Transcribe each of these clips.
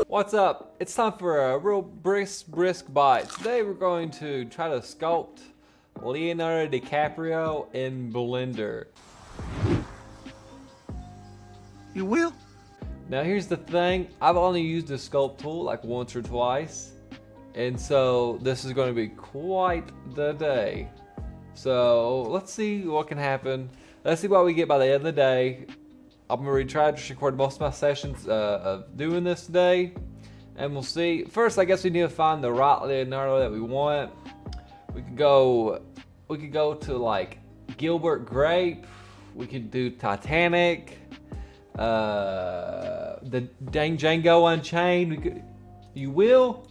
What's up? It's time for a real brisk bite. Today we're going to try to sculpt Leonardo DiCaprio in Blender. You will? Now here's the thing, I've only used the sculpt tool like once or twice, and so this is going to be quite the day. So let's see what can happen. Let's see what we get by the end of the day. I'm going to try to record most of my sessions of doing this today, and we'll see. First, I guess we need to find the right Leonardo that we want. We could go to like Gilbert Grape. We could do Titanic. The Django Unchained. You will.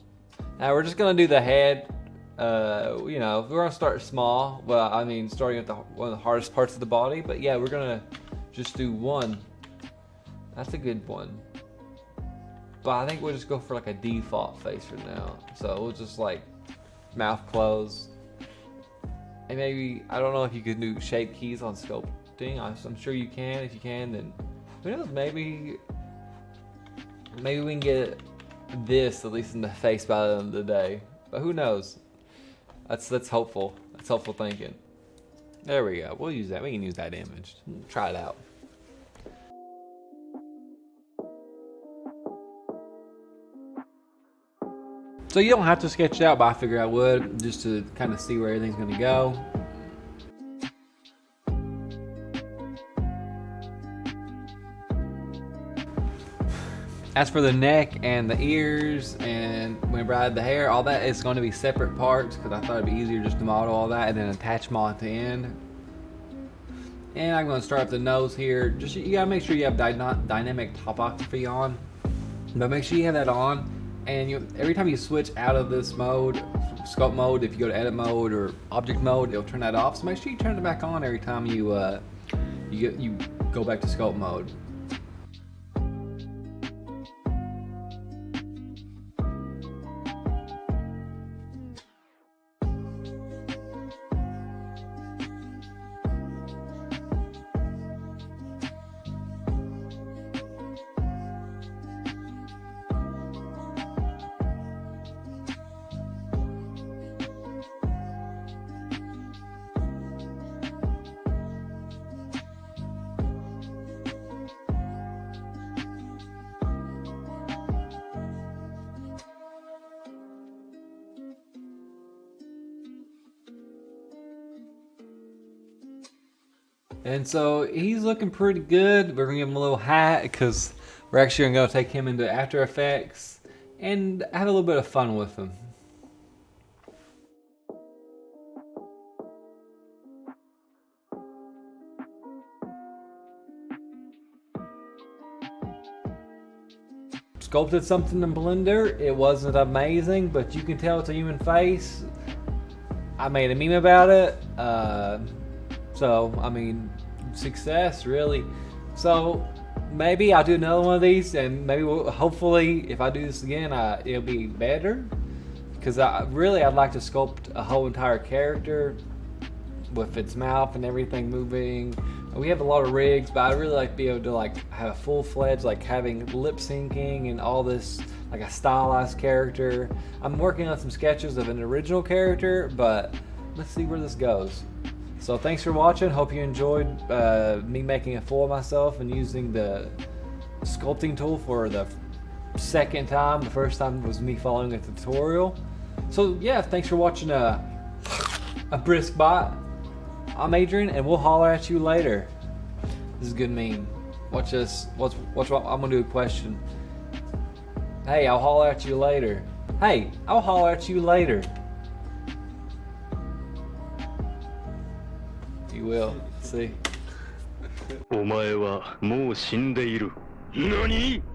Now we're just gonna do the head. You know, we're gonna start small. Well, I mean, starting with one of the hardest parts of the body. But yeah, we're gonna just do one. That's a good one. But I think we'll just go for like a default face for now. So we'll just like mouth closed. And maybe, I don't know if you can do shape keys on sculpting. I'm sure you can. If you can, then who knows? Maybe we can get this at least in the face by the end of the day. But who knows? That's hopeful. That's hopeful thinking. There we go. We'll use that. We can use that image. Try it out. So you don't have to sketch it out, but I figure I would, just to kind of see where everything's going to go. As for the neck and the ears and whenever I add the hair, all that is going to be separate parts because I thought it'd be easier just to model all that and then attach them all at the end. And I'm going to start with the nose here. Just you gotta make sure you have dynamic topography on, but make sure you have that on. And every time you switch out of this mode, sculpt mode, if you go to edit mode or object mode, it'll turn that off. So make sure you turn it back on every time you go back to sculpt mode. And so he's looking pretty good. We're gonna give him a little hat because we're actually gonna take him into After Effects and have a little bit of fun with him. Sculpted something in Blender. It wasn't amazing, but you can tell it's a human face. I made a meme about it. So, I mean, success, really. So, maybe I'll do another one of these, and maybe hopefully, if I do this again, it'll be better. Because I'd like to sculpt a whole entire character with its mouth and everything moving. We have a lot of rigs, but I'd really like to be able to like have a full-fledged, like having lip syncing and all this, like a stylized character. I'm working on some sketches of an original character, but let's see where this goes. So thanks for watching. Hope you enjoyed me making a fool of myself and using the sculpting tool for the second time. The first time was me following a tutorial. So yeah, thanks for watching a Brisk Byte. I'm Adrian, and we'll holler at you later. This is a good meme. Watch this. Watch what I'm gonna do a question. Hey, I'll holler at you later. Hey, I'll holler at you later. You will. See. お前はもう死んでいる。何？